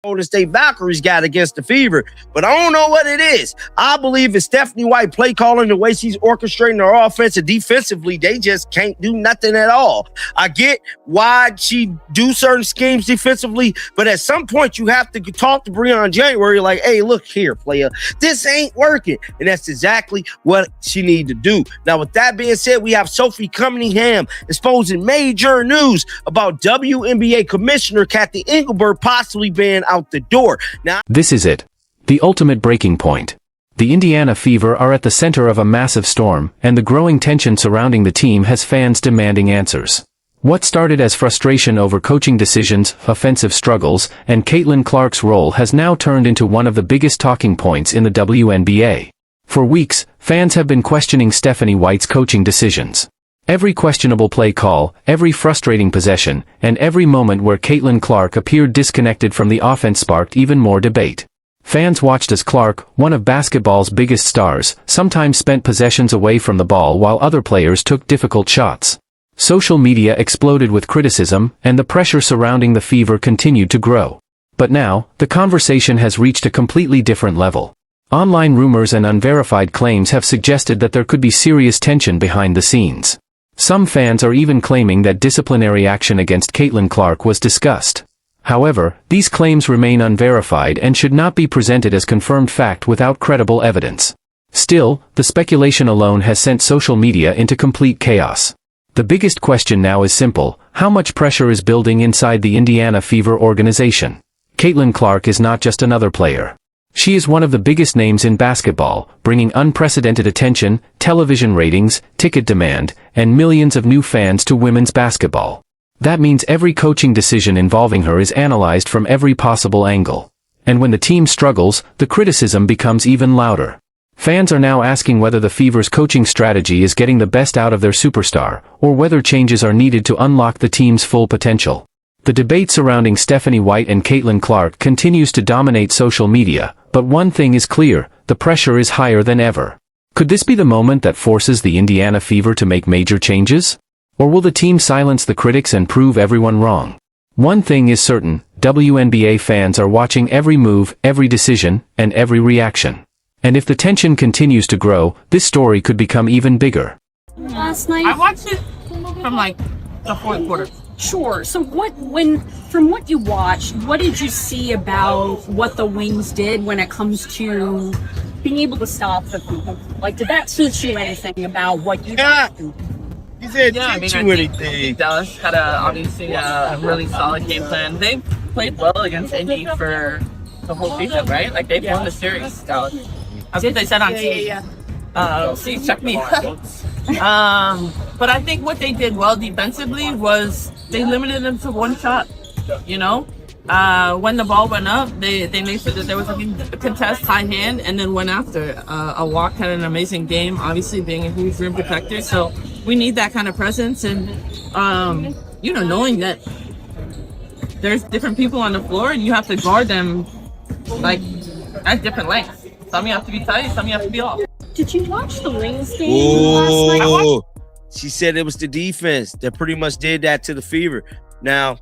Golden State Valkyries got against the Fever, but I don't know what it is. I believe it's Stephanie White play calling, the way she's orchestrating her offense, and defensively, they just can't do nothing at all. I get why she do certain schemes defensively, but at some point you have to talk to Breon January like, hey, look here, player, this ain't working. And that's exactly what she need to do. Now, with that being said, we have Sophie Cunningham exposing major news about WNBA Commissioner Kathy Engelbert possibly being out the door. Now, this is it. The ultimate breaking point. The Indiana Fever are at the center of a massive storm, and the growing tension surrounding the team has fans demanding answers. What started as frustration over coaching decisions, offensive struggles, and Caitlin Clark's role has now turned into one of the biggest talking points in the WNBA. For weeks, fans have been questioning Stephanie White's coaching decisions. Every questionable play call, every frustrating possession, and every moment where Caitlin Clark appeared disconnected from the offense sparked even more debate. Fans watched as Clark, one of basketball's biggest stars, sometimes spent possessions away from the ball while other players took difficult shots. Social media exploded with criticism, and the pressure surrounding the Fever continued to grow. But now, the conversation has reached a completely different level. Online rumors and unverified claims have suggested that there could be serious tension behind the scenes. Some fans are even claiming that disciplinary action against Caitlin Clark was discussed. However, these claims remain unverified and should not be presented as confirmed fact without credible evidence. Still, the speculation alone has sent social media into complete chaos. The biggest question now is simple: how much pressure is building inside the Indiana Fever organization? Caitlin Clark is not just another player. She is one of the biggest names in basketball, bringing unprecedented attention, television ratings, ticket demand, and millions of new fans to women's basketball. That means every coaching decision involving her is analyzed from every possible angle. And when the team struggles, the criticism becomes even louder. Fans are now asking whether the Fever's coaching strategy is getting the best out of their superstar, or whether changes are needed to unlock the team's full potential. The debate surrounding Stephanie White and Caitlin Clark continues to dominate social media, but one thing is clear: the pressure is higher than ever. Could this be the moment that forces the Indiana Fever to make major changes? Or will the team silence the critics and prove everyone wrong? One thing is certain: WNBA fans are watching every move, every decision, and every reaction. And if the tension continues to grow, this story could become even bigger. Last night, I watched it from the fourth quarter. Sure. So from what you watched, what did you see about what the Wings did when it comes to being able to stop the people? Like, did that teach you anything about what you do? He said, I think Dallas had obviously a really solid game plan. They played well against Indy for the whole season, right? Like, they won the series, Dallas. That's what they said on TV. See, check me out. But I think what they did well defensively was they limited them to one shot. When the ball went up, they made sure that there was a contest, high hand, and then went after. A walk had an amazing game, obviously being a huge rim protector. So we need that kind of presence, and knowing that there's different people on the floor and you have to guard them at different lengths. Some you have to be tight, some you have to be off. Did you watch the Wings game last night? She said it was the defense that pretty much did that to the Fever. Now,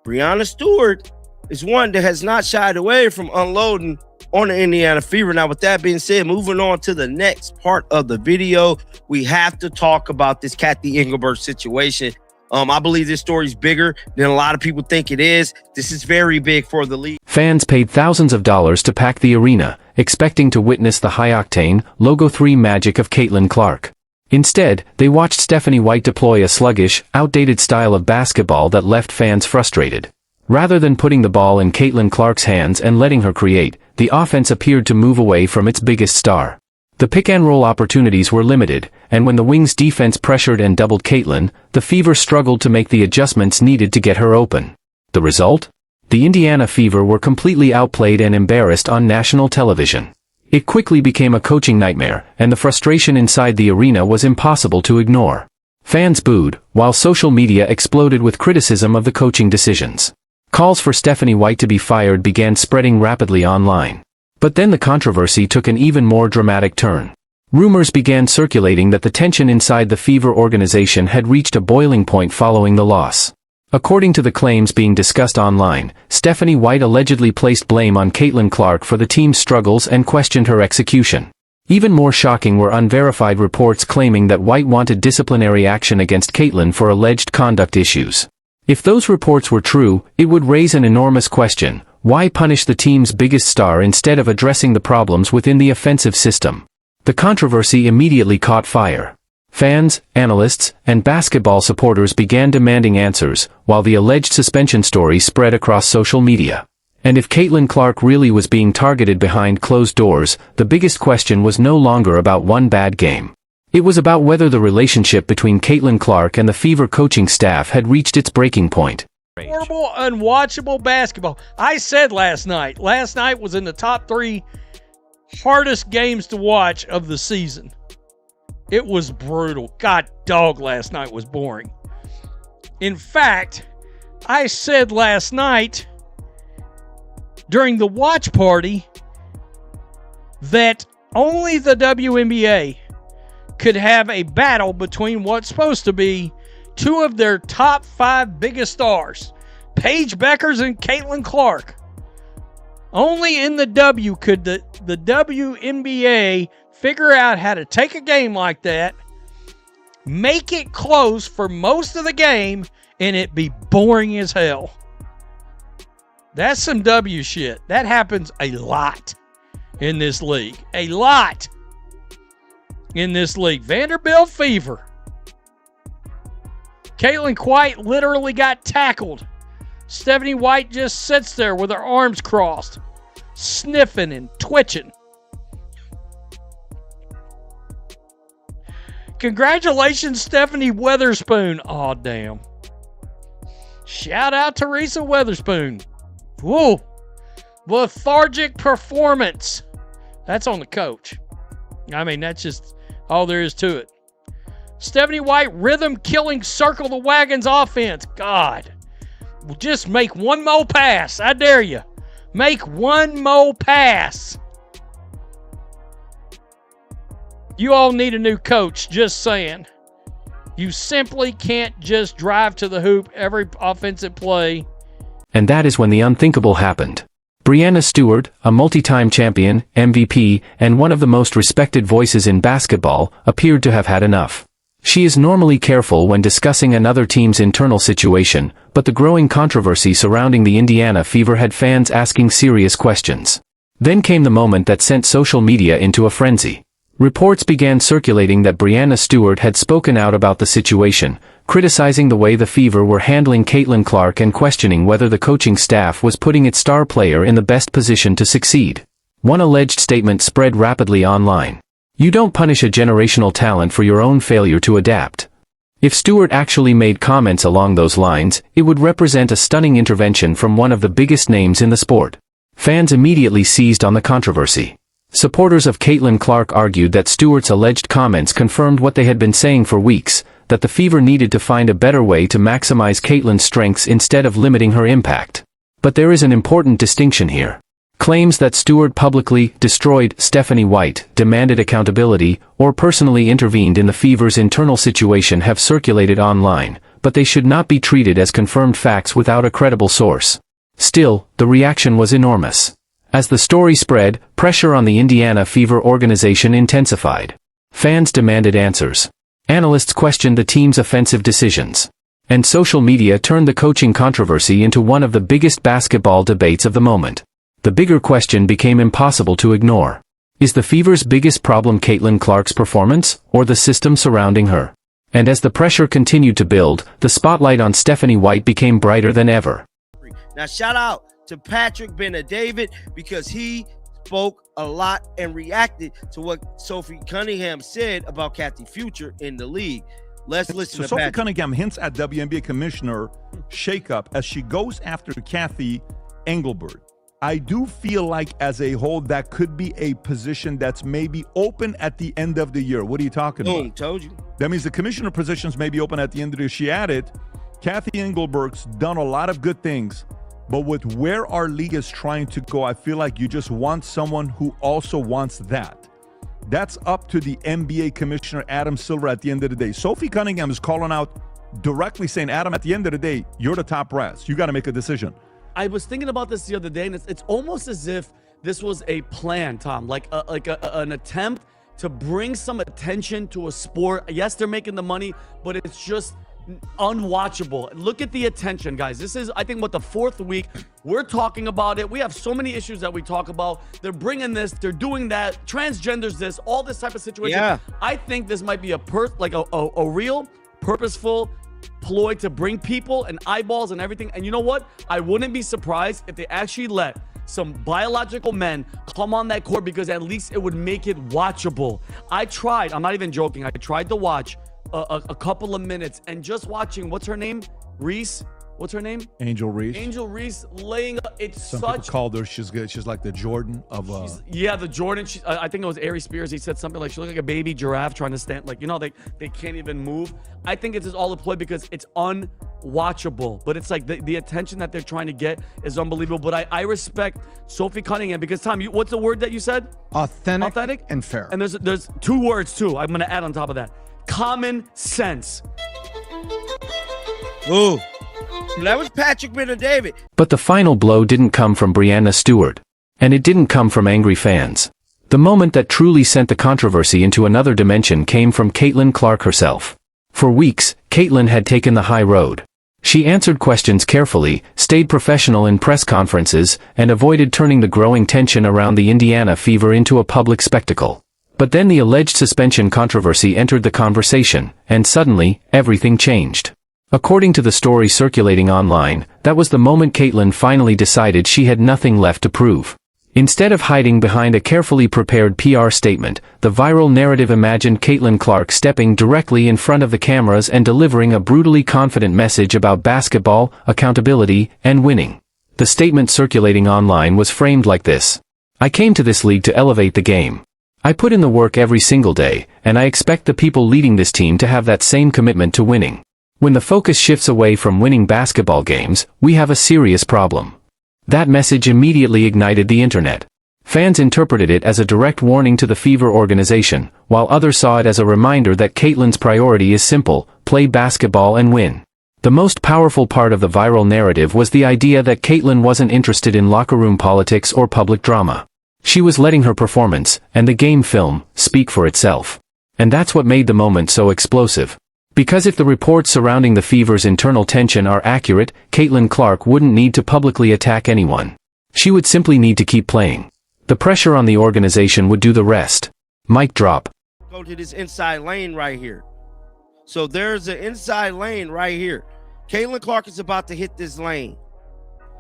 Breanna Stewart is one that has not shied away from unloading on the Indiana Fever. Now, with that being said, moving on to the next part of the video, we have to talk about this Kathy Engelbert situation. I believe this story's bigger than a lot of people think it is. This is very big for the league. Fans paid thousands of dollars to pack the arena, expecting to witness the high-octane, Logo 3 magic of Caitlin Clark. Instead, they watched Stephanie White deploy a sluggish, outdated style of basketball that left fans frustrated. Rather than putting the ball in Caitlin Clark's hands and letting her create, the offense appeared to move away from its biggest star. The pick-and-roll opportunities were limited, and when the Wings' defense pressured and doubled Caitlin, the Fever struggled to make the adjustments needed to get her open. The result? The Indiana Fever were completely outplayed and embarrassed on national television. It quickly became a coaching nightmare, and the frustration inside the arena was impossible to ignore. Fans booed, while social media exploded with criticism of the coaching decisions. Calls for Stephanie White to be fired began spreading rapidly online. But then the controversy took an even more dramatic turn. Rumors began circulating that the tension inside the Fever organization had reached a boiling point following the loss. According to the claims being discussed online, Stephanie White allegedly placed blame on Caitlin Clark for the team's struggles and questioned her execution. Even more shocking were unverified reports claiming that White wanted disciplinary action against Caitlin for alleged conduct issues. If those reports were true, it would raise an enormous question: why punish the team's biggest star instead of addressing the problems within the offensive system? The controversy immediately caught fire. Fans, analysts, and basketball supporters began demanding answers, while the alleged suspension story spread across social media. And if Caitlin Clark really was being targeted behind closed doors, the biggest question was no longer about one bad game. It was about whether the relationship between Caitlin Clark and the Fever coaching staff had reached its breaking point. Horrible, unwatchable basketball. I said last night was in the top 3 hardest games to watch of the season. It was brutal. God dog, last night was boring. In fact, I said last night during the watch party that only the WNBA could have a battle between what's supposed to be 2 of their top 5 biggest stars, Paige Beckers and Caitlin Clark. Only in the W could the WNBA figure out how to take a game like that, make it close for most of the game, and it be boring as hell. That's some W shit. That happens a lot in this league. A lot in this league. Vanderbilt Fever. Caitlin White literally got tackled. Stephanie White just sits there with her arms crossed, sniffing and twitching. Congratulations, Stephanie Weatherspoon. Aw, damn. Shout out to Teresa Weatherspoon. Whoa. Lethargic performance. That's on the coach. I mean, that's just all there is to it. Stephanie White, rhythm-killing circle the wagons offense. God. Just make one more pass. I dare you. Make one more pass. You all need a new coach, just saying. You simply can't just drive to the hoop every offensive play. And that is when the unthinkable happened. Breanna Stewart, a multi-time champion, MVP, and one of the most respected voices in basketball, appeared to have had enough. She is normally careful when discussing another team's internal situation, but the growing controversy surrounding the Indiana Fever had fans asking serious questions. Then came the moment that sent social media into a frenzy. Reports began circulating that Breanna Stewart had spoken out about the situation, criticizing the way the Fever were handling Caitlin Clark and questioning whether the coaching staff was putting its star player in the best position to succeed. One alleged statement spread rapidly online. "You don't punish a generational talent for your own failure to adapt." If Stewart actually made comments along those lines, it would represent a stunning intervention from one of the biggest names in the sport. Fans immediately seized on the controversy. Supporters of Caitlin Clark argued that Stewart's alleged comments confirmed what they had been saying for weeks, that the Fever needed to find a better way to maximize Caitlin's strengths instead of limiting her impact. But there is an important distinction here. Claims that Stewart publicly destroyed Stephanie White, demanded accountability, or personally intervened in the Fever's internal situation have circulated online, but they should not be treated as confirmed facts without a credible source. Still, the reaction was enormous. As the story spread, pressure on the Indiana Fever organization intensified. Fans demanded answers. Analysts questioned the team's offensive decisions. And social media turned the coaching controversy into one of the biggest basketball debates of the moment. The bigger question became impossible to ignore. Is the Fever's biggest problem Caitlin Clark's performance, or the system surrounding her? And as the pressure continued to build, the spotlight on Stephanie White became brighter than ever. Now shout out to Patrick Benadavid because he spoke a lot and reacted to what Sophie Cunningham said about Kathy Future in the league. Let's listen to Sophie Patrick. Cunningham hints at WNBA commissioner shakeup as she goes after Kathy Engelbert. I do feel like as a whole that could be a position that's maybe open at the end of the year. What are you talking Boom, about? told you. That means the commissioner positions may be open at the end of the year. She added, Kathy Engelbert's done a lot of good things, but with where our league is trying to go, I feel like you just want someone who also wants that. That's up to the NBA commissioner, Adam Silver, at the end of the day. Sophie Cunningham is calling out directly saying, Adam, at the end of the day, you're the top brass. You got to make a decision. I was thinking about this the other day, and it's almost as if this was a plan, Tom, like an attempt to bring some attention to a sport. Yes, they're making the money, but it's just unwatchable. Look at the attention, guys. This is, I think, what, the 4th week. We're talking about it. We have so many issues that we talk about. They're bringing this, they're doing that, transgenders this, all this type of situation. Yeah. I think this might be a real, purposeful ploy to bring people and eyeballs and everything. And you know what? I wouldn't be surprised if they actually let some biological men come on that court, because at least it would make it watchable. I tried, I'm not even joking, I tried to watch a couple of minutes, and just watching, what's her name? Reese? What's her name? Angel Reese. Angel Reese laying up. It's Some such. people called her. She's good. She's like the Jordan of. Yeah, the Jordan. I think it was Ari Spears. He said something like she looked like a baby giraffe trying to stand. Like, you know, they can't even move. I think it's just all a ploy because it's unwatchable. But it's like the attention that they're trying to get is unbelievable. But I respect Sophie Cunningham because, Tom, what's the word that you said? Authentic and fair. And there's 2 words too. I'm gonna add on top of that. Common sense. Ooh. That was Patrick Ben-David. But the final blow didn't come from Breanna Stewart. And it didn't come from angry fans. The moment that truly sent the controversy into another dimension came from Caitlin Clark herself. For weeks, Caitlin had taken the high road. She answered questions carefully, stayed professional in press conferences, and avoided turning the growing tension around the Indiana Fever into a public spectacle. But then the alleged suspension controversy entered the conversation, and suddenly, everything changed. According to the story circulating online, that was the moment Caitlin finally decided she had nothing left to prove. Instead of hiding behind a carefully prepared PR statement, the viral narrative imagined Caitlin Clark stepping directly in front of the cameras and delivering a brutally confident message about basketball, accountability, and winning. The statement circulating online was framed like this: "I came to this league to elevate the game. I put in the work every single day, and I expect the people leading this team to have that same commitment to winning. When the focus shifts away from winning basketball games, we have a serious problem." That message immediately ignited the internet. Fans interpreted it as a direct warning to the Fever organization, while others saw it as a reminder that Caitlin's priority is simple: play basketball and win. The most powerful part of the viral narrative was the idea that Caitlin wasn't interested in locker room politics or public drama. She was letting her performance, and the game film, speak for itself. And that's what made the moment so explosive. Because if the reports surrounding the Fever's internal tension are accurate, Caitlin Clark wouldn't need to publicly attack anyone. She would simply need to keep playing. The pressure on the organization would do the rest. Mic drop. Go to this inside lane right here. So there's an inside lane right here. Caitlin Clark is about to hit this lane.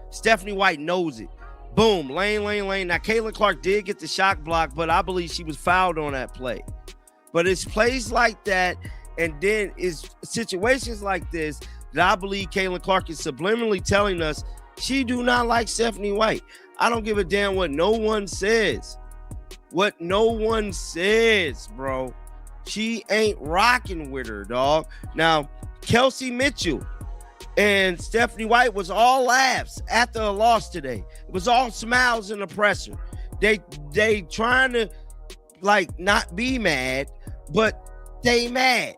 Stephanie White knows it. Boom, lane. Now, Caitlin Clark did get the shot block, but I believe she was fouled on that play. But it's plays like that, and then it's situations like this that I believe Caitlin Clark is subliminally telling us she do not like Stephanie White. I don't give a damn what no one says. What no one says, bro. She ain't rocking with her, dog. Now, Kelsey Mitchell and Stephanie White was all laughs after a loss today. It was all smiles in the presser. They trying to like not be mad, but they mad.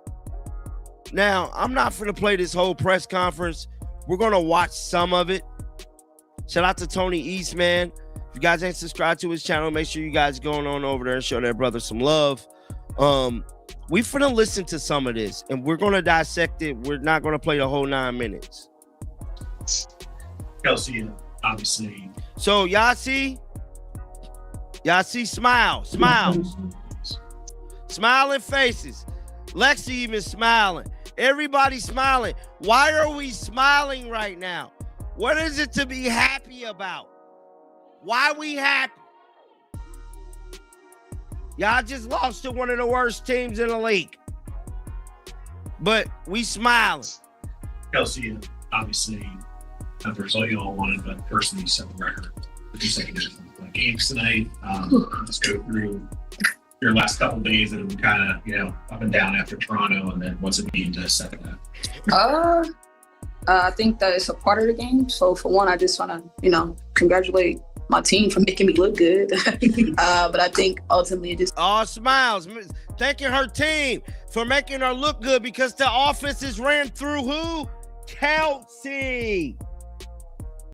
Now, I'm not finna play this whole press conference. We're gonna watch some of it. Shout out to Tony Eastman. If you guys ain't subscribed to his channel, make sure you guys going on over there and show that brother some love. We finna listen to some of this, and we're gonna dissect it. We're not gonna play the whole 9 minutes. Kelsey, obviously. So y'all see smiles, smiling faces. Lexie even smiling. Everybody smiling. Why are we smiling right now? What is it to be happy about? Why we happy? Y'all just lost to one of the worst teams in the league. But we smiling. Kelsey, obviously, not the result you all wanted, but personally you set the record for consecutive games tonight. Let's go through your last couple of days that have been kind of, up and down after Toronto, and then what's it mean to second that? I think that it's a part of the game. So for one, I just want to, congratulate my team for making me look good. But I think ultimately it just all smiles, thanking her team for making her look good because the offenses ran through who? Kelsey.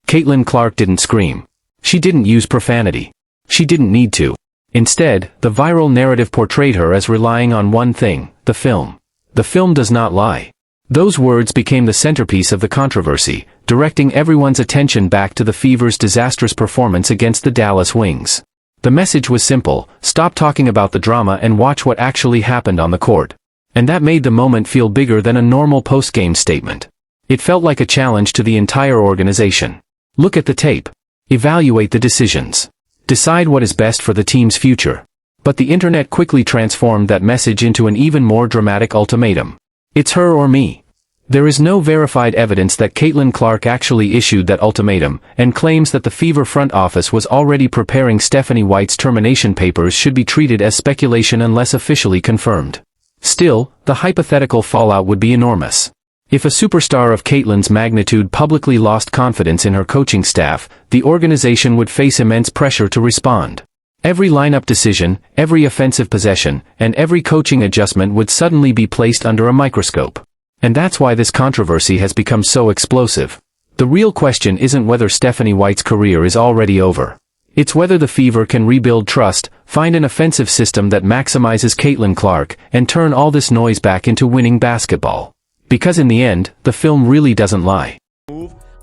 Caitlin Clark didn't scream. She didn't use profanity. She didn't need to. Instead, the viral narrative portrayed her as relying on one thing, the film. The film does not lie. Those words became the centerpiece of the controversy, directing everyone's attention back to the Fever's disastrous performance against the Dallas Wings. The message was simple: stop talking about the drama and watch what actually happened on the court. And that made the moment feel bigger than a normal post-game statement. It felt like a challenge to the entire organization. Look at the tape. Evaluate the decisions. Decide what is best for the team's future. But the internet quickly transformed that message into an even more dramatic ultimatum. It's her or me. There is no verified evidence that Caitlin Clark actually issued that ultimatum, and claims that the Fever front office was already preparing Stephanie White's termination papers should be treated as speculation unless officially confirmed. Still, the hypothetical fallout would be enormous. If a superstar of Caitlin's magnitude publicly lost confidence in her coaching staff, the organization would face immense pressure to respond. Every lineup decision, every offensive possession, and every coaching adjustment would suddenly be placed under a microscope. And that's why this controversy has become so explosive. The real question isn't whether Stephanie White's career is already over. It's whether the Fever can rebuild trust, find an offensive system that maximizes Caitlin Clark, and turn all this noise back into winning basketball. Because in the end, the film really doesn't lie.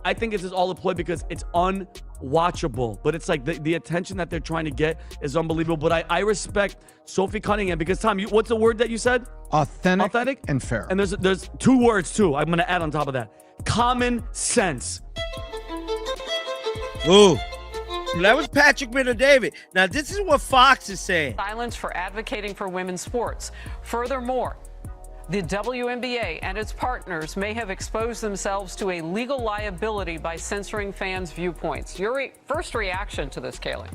I think this is all a ploy because it's unwatchable. But it's like the attention that they're trying to get is unbelievable. But I respect Sophie Cunningham because, Tom, what's the word that you said? Authentic and fair. And there's two words, too, I'm going to add on top of that. Common sense. Ooh. That was Patrick David. Now, this is what Fox is saying. Silence for advocating for women's sports. Furthermore, the WNBA and its partners may have exposed themselves to a legal liability by censoring fans' viewpoints. Your first reaction to this, Kaylee?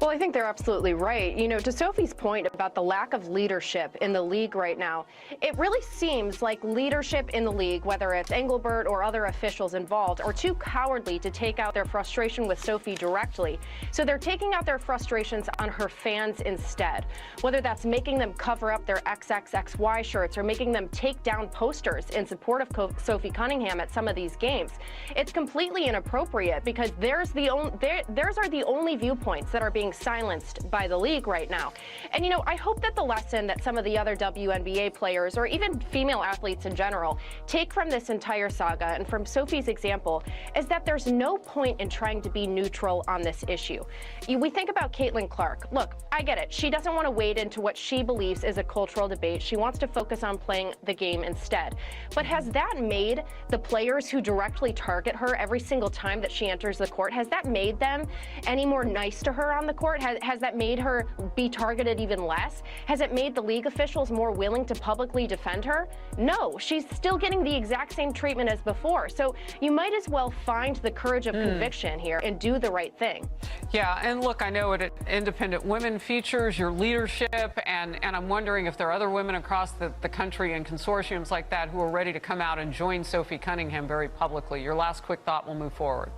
Well, I think they're absolutely right. You know, to Sophie's point about the lack of leadership in the league right now, it really seems like leadership in the league, whether it's Engelbert or other officials involved, are too cowardly to take out their frustration with Sophie directly. So they're taking out their frustrations on her fans instead, whether that's making them cover up their XXXY shirts or making them take down posters in support of Sophie Cunningham at some of these games. It's completely inappropriate because theirs are the only viewpoints that are being silenced by the league right now. And you know, I hope that the lesson that some of the other WNBA players or even female athletes in general take from this entire saga and from Sophie's example is that there's no point in trying to be neutral on this issue. We think about Caitlin Clark. Look, I get it. She doesn't want to wade into what she believes is a cultural debate. She wants to focus on playing the game instead. But has that made the players who directly target her every single time that she enters the court, has that made them any more nice to her on the court? Has that made her be targeted even less? Has it made the league officials more willing to publicly defend her? No, she's still getting the exact same treatment as before. So you might as well find the courage of conviction here and do the right thing. Yeah, and look, I know it Independent Women features your leadership, and I'm wondering if there are other women across the country and consortiums like that who are ready to come out and join Sophie Cunningham very publicly. Your last quick thought, we'll move forward.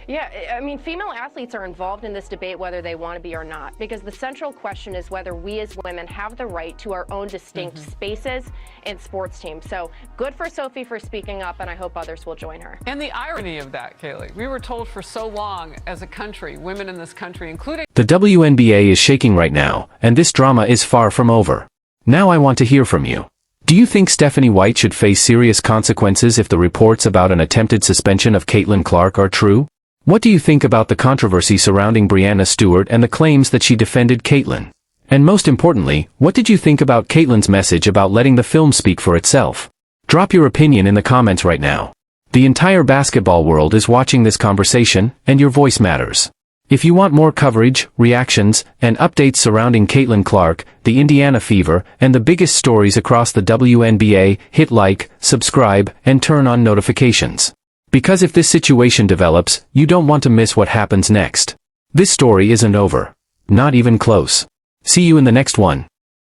Yeah, I mean, female athletes are involved in this debate whether they want to be or not, because the central question is whether we as women have the right to our own distinct spaces in sports teams. So good for Sophie for speaking up, and I hope others will join her. And the irony of that, Kaylee, we were told for so long as a country, women in this country, including... The WNBA is shaking right now, and this drama is far from over. Now I want to hear from you. Do you think Stephanie White should face serious consequences if the reports about an attempted suspension of Caitlin Clark are true? What do you think about the controversy surrounding Breanna Stewart and the claims that she defended Caitlin? And most importantly, what did you think about Caitlin's message about letting the film speak for itself? Drop your opinion in the comments right now. The entire basketball world is watching this conversation, and your voice matters. If you want more coverage, reactions, and updates surrounding Caitlin Clark, the Indiana Fever, and the biggest stories across the WNBA, hit like, subscribe, and turn on notifications. Because if this situation develops, you don't want to miss what happens next. This story isn't over. Not even close. See you in the next one.